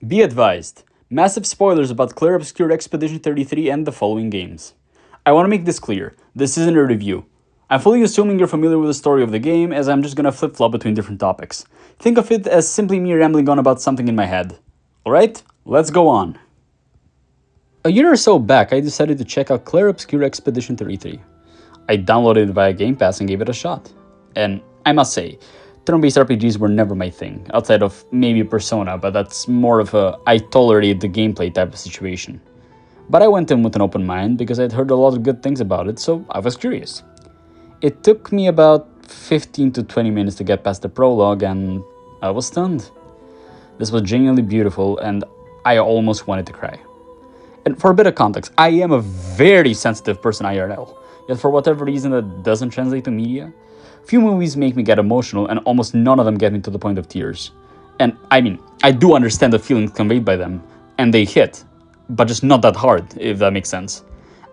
Be advised, massive spoilers about Clair Obscur Expedition 33 and the following games. I want to make this clear, this isn't a review. I'm fully assuming you're familiar with the story of the game, as I'm just gonna flip-flop between different topics. Think of it as simply me rambling on about something in my head. Alright, let's go on. A year or so back, I decided to check out Clair Obscur Expedition 33. I downloaded it via Game Pass and gave it a shot. And I must say, turn-based RPGs were never my thing, outside of maybe Persona, but that's more of a I tolerate the gameplay type of situation. But I went in with an open mind because I'd heard a lot of good things about it, so I was curious. It took me about 15 to 20 minutes to get past the prologue, and I was stunned. This was genuinely beautiful, and I almost wanted to cry. And for a bit of context, I am a very sensitive person IRL, yet for whatever reason that doesn't translate to media. Few movies make me get emotional, and almost none of them get me to the point of tears. And I mean, I do understand the feelings conveyed by them, and they hit, but just not that hard, if that makes sense.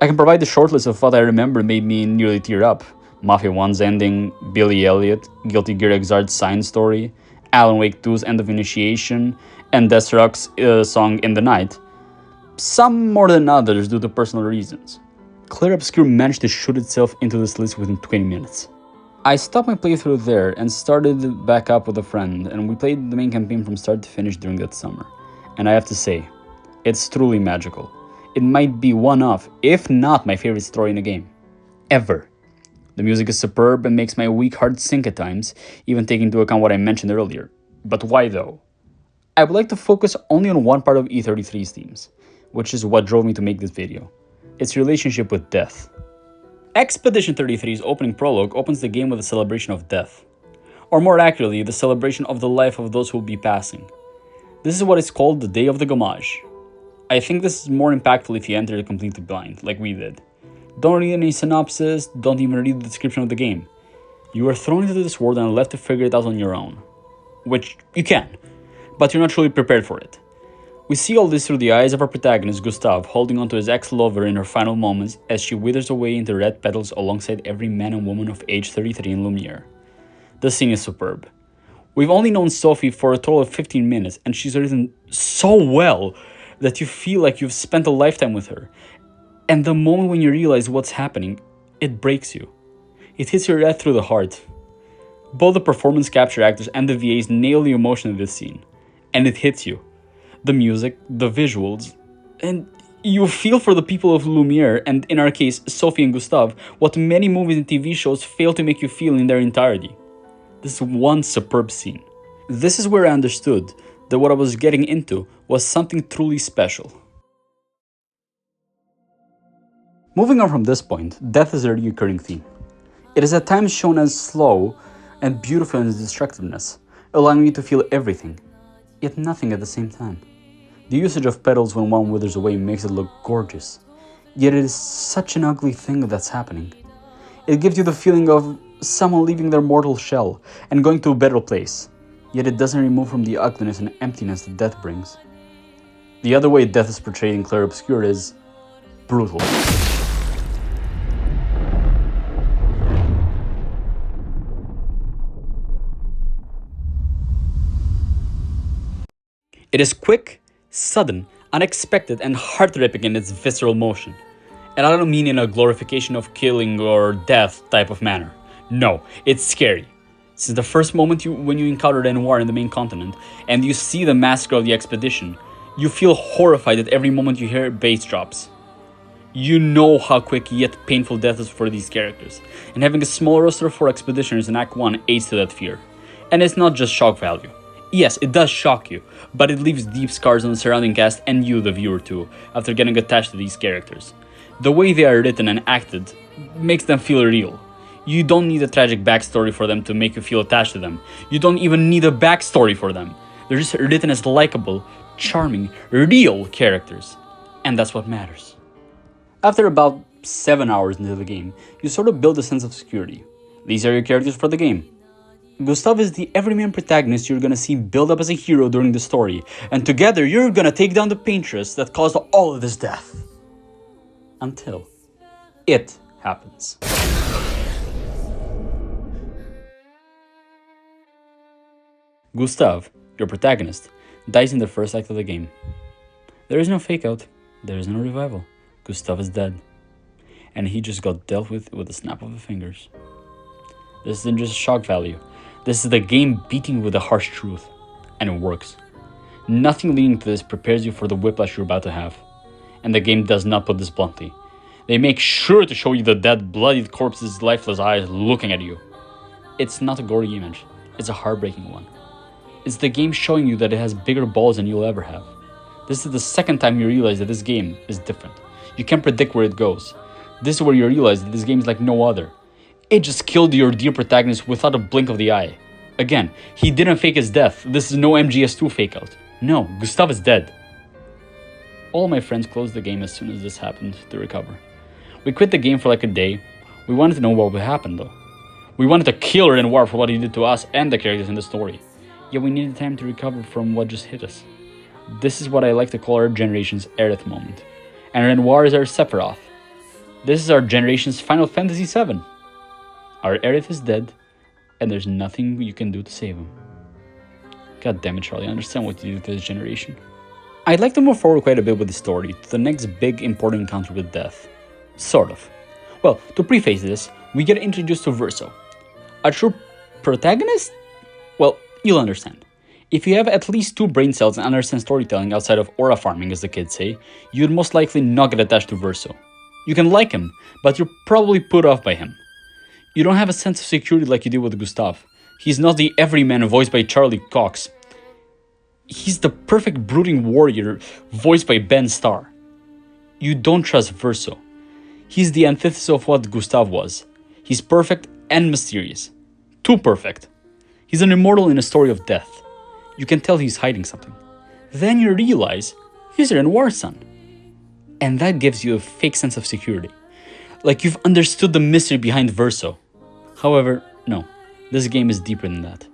I can provide a short list of what I remember made me nearly tear up. Mafia 1's ending, Billy Elliot, Guilty Gear Xr's Sign Story, Alan Wake 2's End of Initiation, and Deathrock's song In the Night. Some more than others due to personal reasons. Clair Obscur managed to shoot itself into this list within 20 minutes. I stopped my playthrough there and started back up with a friend, and we played the main campaign from start to finish during that summer. And I have to say, it's truly magical. It might be one of, if not my favorite story in a game. Ever. The music is superb and makes my weak heart sink at times, even taking into account what I mentioned earlier. But why though? I would like to focus only on one part of E33's themes, which is what drove me to make this video. Its relationship with death. Expedition 33's opening prologue opens the game with a celebration of death. Or more accurately, the celebration of the life of those who will be passing. This is what is called the Day of the Gommage. I think this is more impactful if you enter it completely blind, like we did. Don't read any synopsis, don't even read the description of the game. You are thrown into this world and left to figure it out on your own. Which you can, but you're not truly prepared for it. We see all this through the eyes of our protagonist Gustav holding onto his ex-lover in her final moments as she withers away into red petals alongside every man and woman of age 33 in Lumiere. The scene is superb. We've only known Sophie for a total of 15 minutes and she's written so well that you feel like you've spent a lifetime with her. And the moment when you realize what's happening, it breaks you. It hits you right through the heart. Both the performance capture actors and the VAs nail the emotion of this scene. And it hits you. The music, the visuals, and you feel for the people of Lumiere, and in our case, Sophie and Gustav, what many movies and TV shows fail to make you feel in their entirety. This is one superb scene. This is where I understood that what I was getting into was something truly special. Moving on from this point, death is a recurring theme. It is at times shown as slow and beautiful in its destructiveness, allowing you to feel everything, yet nothing at the same time. The usage of petals when one withers away makes it look gorgeous, yet it is such an ugly thing that's happening. It gives you the feeling of someone leaving their mortal shell and going to a better place, yet it doesn't remove from the ugliness and emptiness that death brings. The other way death is portrayed in Clair Obscur is brutal. It is quick, sudden, unexpected, and heart-ripping in its visceral motion. And I don't mean in a glorification of killing or death type of manner. No, it's scary. Since the first moment when you encounter Renoir in the main continent, and you see the massacre of the expedition, you feel horrified at every moment you hear bass drops. You know how quick yet painful death is for these characters, and having a small roster for expeditioners in Act 1 aids to that fear. And it's not just shock value. Yes, it does shock you, but it leaves deep scars on the surrounding cast and you, the viewer, too, after getting attached to these characters. The way they are written and acted makes them feel real. You don't need a tragic backstory for them to make you feel attached to them. You don't even need a backstory for them. They're just written as likable, charming, real characters. And that's what matters. After about 7 hours into the game, you sort of build a sense of security. These are your characters for the game. Gustav is the everyman protagonist you're gonna see build up as a hero during the story, and together you're gonna take down the paintress that caused all of this death. Until it happens. Gustav, your protagonist, dies in the first act of the game. There is no fake out, there is no revival. Gustav is dead. And he just got dealt with a snap of the fingers. This isn't just shock value. This is the game beating with the harsh truth. And it works. Nothing leading to this prepares you for the whiplash you're about to have. And the game does not put this bluntly. They make sure to show you the dead, bloodied corpse's lifeless eyes looking at you. It's not a gory image. It's a heartbreaking one. It's the game showing you that it has bigger balls than you'll ever have. This is the second time you realize that this game is different. You can't predict where it goes. This is where you realize that this game is like no other. It just killed your dear protagonist without a blink of the eye. Again, he didn't fake his death. This is no MGS2 fake out. No, Gustav is dead. All my friends closed the game as soon as this happened to recover. We quit the game for like a day. We wanted to know what would happen though. We wanted to kill Renoir for what he did to us and the characters in the story. Yet we needed time to recover from what just hit us. This is what I like to call our generation's Aerith moment. And Renoir is our Sephiroth. This is our generation's Final Fantasy VII. Our Aerith is dead, and there's nothing you can do to save him. God damn it, Charlie, I understand what you did to this generation. I'd like to move forward quite a bit with the story, to the next big important encounter with death. Sort of. Well, to preface this, we get introduced to Verso. A true protagonist? Well, you'll understand. If you have at least 2 brain cells and understand storytelling outside of aura farming, as the kids say, you'd most likely not get attached to Verso. You can like him, but you're probably put off by him. You don't have a sense of security like you did with Gustav. He's not the everyman voiced by Charlie Cox. He's the perfect brooding warrior voiced by Ben Starr. You don't trust Verso. He's the antithesis of what Gustav was. He's perfect and mysterious. Too perfect. He's an immortal in a story of death. You can tell he's hiding something. Then you realize he's Renoir's son. And that gives you a fake sense of security. Like you've understood the mystery behind Verso. However, no, this game is deeper than that.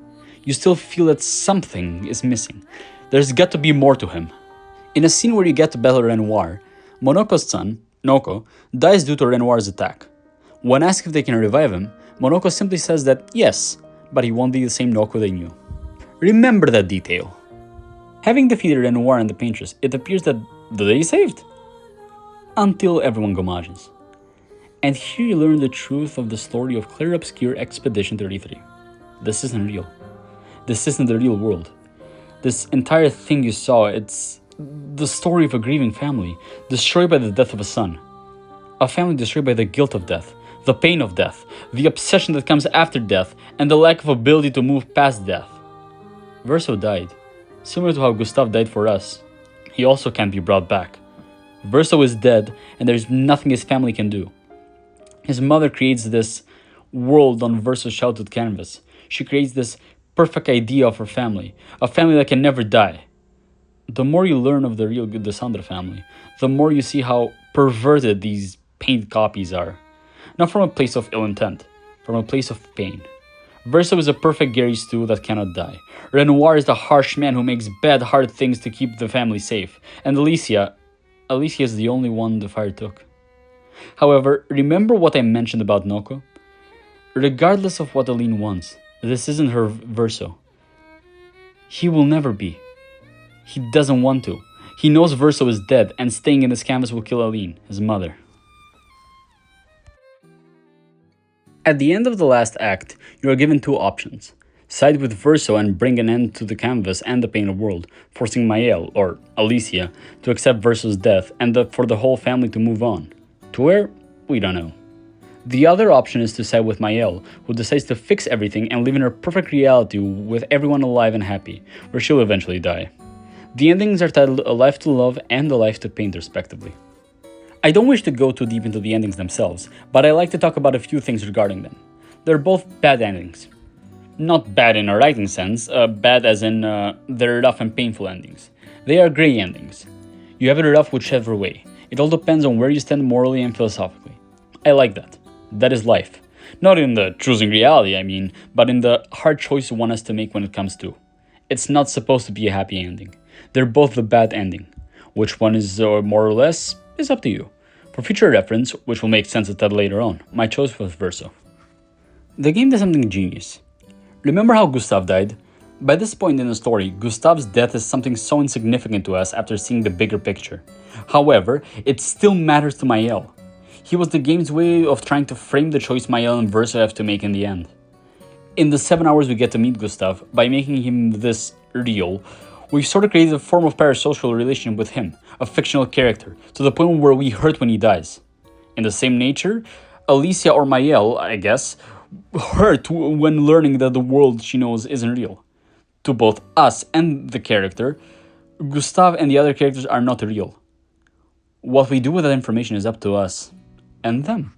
You still feel that something is missing. There's got to be more to him. In a scene where you get to battle Renoir, Monoko's son, Noko, dies due to Renoir's attack. When asked if they can revive him, Monoko simply says that yes, but he won't be the same Noko they knew. Remember that detail. Having defeated Renoir and the Paintress, it appears that the day is saved. Until everyone gomages. And here you learn the truth of the story of Clair Obscur Expedition 33. This isn't real. This isn't the real world. This entire thing you saw, it's the story of a grieving family, destroyed by the death of a son. A family destroyed by the guilt of death, the pain of death, the obsession that comes after death, and the lack of ability to move past death. Verso died, similar to how Gustav died for us. He also can't be brought back. Verso is dead, and there's nothing his family can do. His mother creates this world on Verso's childhood canvas. She creates this perfect idea of her family, a family that can never die. The more you learn of the real Desandra family, the more you see how perverted these painted copies are. Not from a place of ill intent, from a place of pain. Verso is a perfect Gary Stu that cannot die. Renoir is the harsh man who makes bad, hard things to keep the family safe. And Alicia is the only one the fire took. However, remember what I mentioned about Noko? Regardless of what Aline wants, this isn't her Verso. He will never be. He doesn't want to. He knows Verso is dead, and staying in this canvas will kill Aline, his mother. At the end of the last act, you are given 2 options. Side with Verso and bring an end to the canvas and the painted world, forcing Mael, or Alicia, to accept Verso's death and for the whole family to move on. To where? We don't know. The other option is to side with Mael, who decides to fix everything and live in her perfect reality with everyone alive and happy, where she'll eventually die. The endings are titled A Life to Love and A Life to Paint respectively. I don't wish to go too deep into the endings themselves, but I like to talk about a few things regarding them. They're both bad endings. Not bad in a writing sense, bad as in they're rough and painful endings. They are grey endings. You have it rough whichever way. It all depends on where you stand morally and philosophically. I like that. That is life. Not in the choosing reality, I mean, but in the hard choice one has to make when it comes to. It's not supposed to be a happy ending. They're both the bad ending. Which one is more or less is up to you. For future reference, which will make sense a tad later on, my choice was Verso. The game does something genius. Remember how Gustav died? By this point in the story, Gustav's death is something so insignificant to us after seeing the bigger picture. However, it still matters to Mael. He was the game's way of trying to frame the choice Mael and Verso have to make in the end. In the 7 hours we get to meet Gustav, by making him this real, we've sort of created a form of parasocial relationship with him, a fictional character, to the point where we hurt when he dies. In the same nature, Alicia or Mael, I guess, hurt when learning that the world she knows isn't real. To both us and the character, Gustav and the other characters are not real. What we do with that information is up to us and them.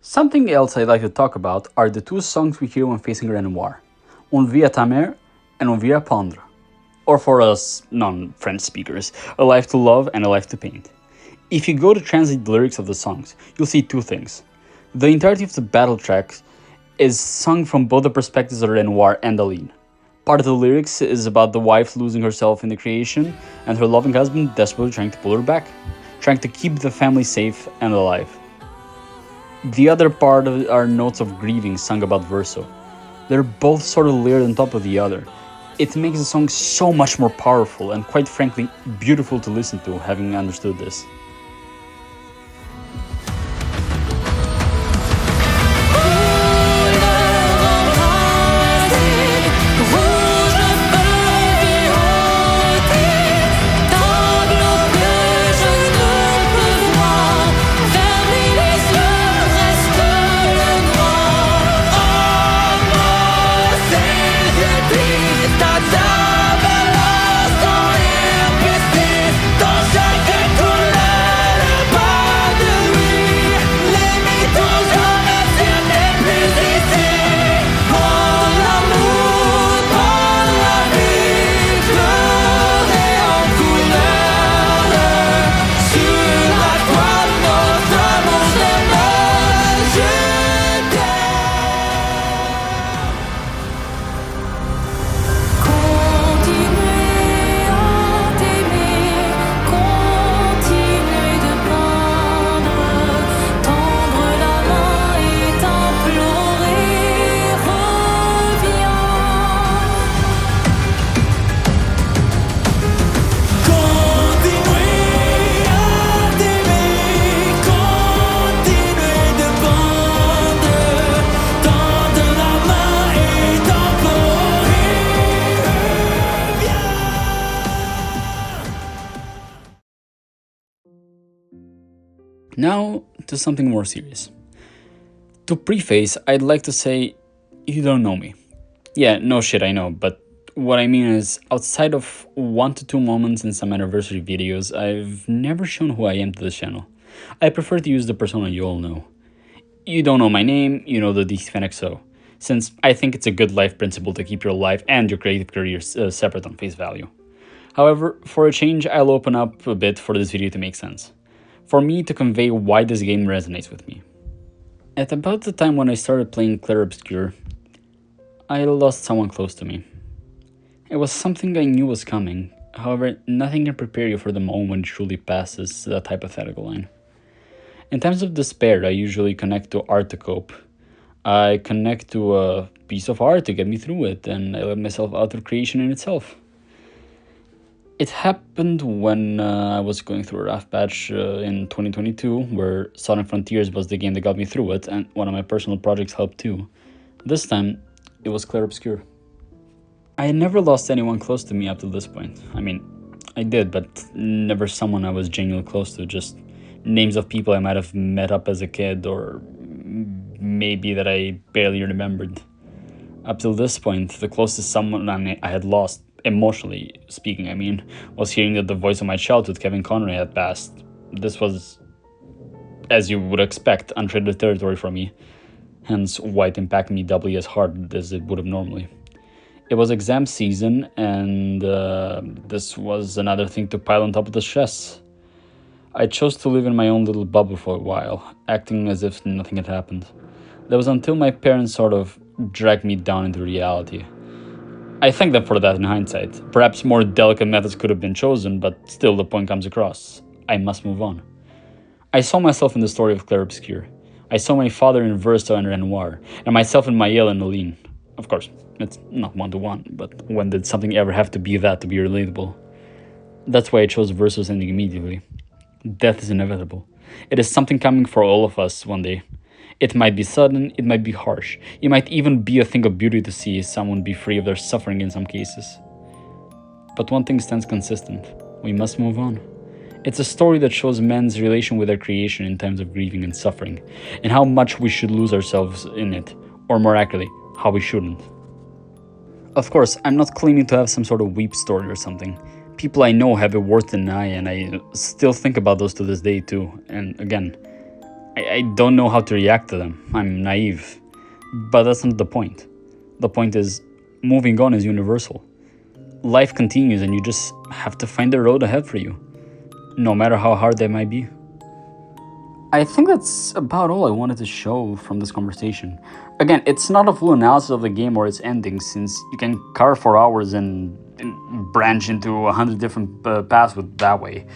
Something else I'd like to talk about are the two songs we hear when facing Renoir, On vit ta mère and On vit apprendre, or for us non-French speakers, A Life to Love and A Life to Paint. If you go to translate the lyrics of the songs, you'll see two things. The entirety of the battle track is sung from both the perspectives of Renoir and Aline. Part of the lyrics is about the wife losing herself in the creation and her loving husband desperately trying to pull her back, trying to keep the family safe and alive. The other part of it are notes of grieving sung about Verso. They're both sort of layered on top of the other. It makes the song so much more powerful and quite frankly beautiful to listen to, having understood this. Now, to something more serious. To preface, I'd like to say, you don't know me. Yeah, no shit, I know, but what I mean is, outside of 1 to 2 moments in some anniversary videos, I've never shown who I am to this channel. I prefer to use the persona you all know. You don't know my name, you know the DC Fan XO, since I think it's a good life principle to keep your life and your creative career separate on face value. However, for a change, I'll open up a bit for this video to make sense. For me to convey why this game resonates with me. At about the time when I started playing Clair Obscur, I lost someone close to me. It was something I knew was coming, however, nothing can prepare you for the moment when it truly passes that hypothetical line. In times of despair, I usually connect to art to cope. I connect to a piece of art to get me through it, and I let myself out of creation in itself. It happened when I was going through a rough patch in 2022, where Southern Frontiers was the game that got me through it, and one of my personal projects helped too. This time, it was Clair Obscur. I had never lost anyone close to me up to this point. I mean, I did, but never someone I was genuinely close to, just names of people I might have met up as a kid, or maybe that I barely remembered. Up till this point, the closest someone I had lost, emotionally speaking, I mean, was hearing that the voice of my childhood, Kevin Conroy, had passed. This was, as you would expect, untreated territory for me, hence why it impacted me doubly as hard as it would have normally. It was exam season, and this was another thing to pile on top of the stress. I chose to live in my own little bubble for a while, acting as if nothing had happened. That was until my parents sort of dragged me down into reality. I thank them for that in hindsight. Perhaps more delicate methods could have been chosen, but still the point comes across. I must move on. I saw myself in the story of Clair Obscur. I saw my father in Verso and Renoir, and myself in Mael and Aline. Of course, it's not one-to-one, but when did something ever have to be that to be relatable? That's why I chose Verso's ending immediately. Death is inevitable. It is something coming for all of us one day. It might be sudden, it might be harsh. It might even be a thing of beauty to see someone be free of their suffering in some cases. But one thing stands consistent. We must move on. It's a story that shows men's relation with their creation in times of grieving and suffering, and how much we should lose ourselves in it, or more accurately, how we shouldn't. Of course, I'm not claiming to have some sort of weep story or something. People I know have it worse than I, and I still think about those to this day too. And again, I don't know how to react to them. I'm naive. But that's not the point. The point is, moving on is universal. Life continues and you just have to find the road ahead for you, no matter how hard that might be. I think that's about all I wanted to show from this conversation. Again, it's not a full analysis of the game or its ending, since you can carve for hours and branch into 100 different paths with that way.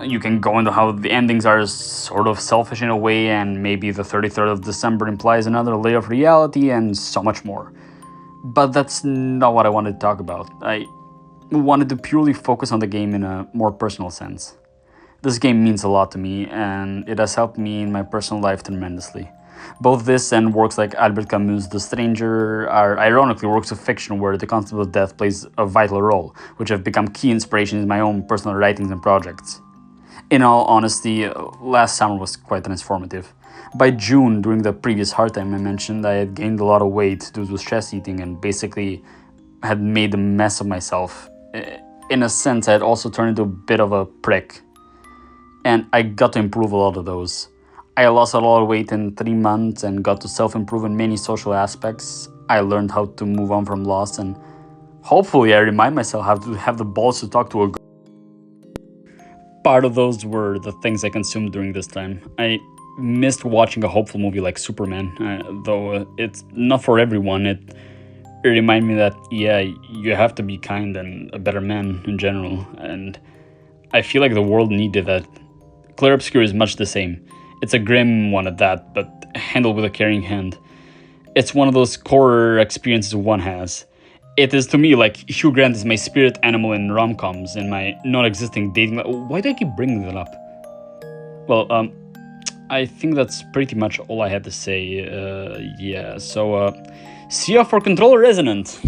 You can go into how the endings are sort of selfish in a way, and maybe the 33rd of December implies another layer of reality, and so much more. But that's not what I wanted to talk about. I wanted to purely focus on the game in a more personal sense. This game means a lot to me, and it has helped me in my personal life tremendously. Both this and works like Albert Camus' The Stranger are ironically works of fiction where the concept of death plays a vital role, which have become key inspirations in my own personal writings and projects. In all honesty, last summer was quite transformative. By June, during the previous hard time I mentioned, I had gained a lot of weight due to stress eating and basically had made a mess of myself. In a sense, I had also turned into a bit of a prick. And I got to improve a lot of those. I lost a lot of weight in 3 months and got to self-improve in many social aspects. I learned how to move on from loss, and hopefully I remind myself how to have the balls to talk to a girl. Part of those were the things I consumed during this time. I missed watching a hopeful movie like Superman, though it's not for everyone. It reminded me that, yeah, you have to be kind and a better man in general, and I feel like the world needed that. Clair Obscur is much the same. It's a grim one at that, but handled with a caring hand. It's one of those core experiences one has. It is to me like Hugh Grant is my spirit animal in rom-coms and my non-existing dating life. Why do I keep bringing that up? Well, I think that's pretty much all I had to say. Yeah, so see ya for Controller Resonant!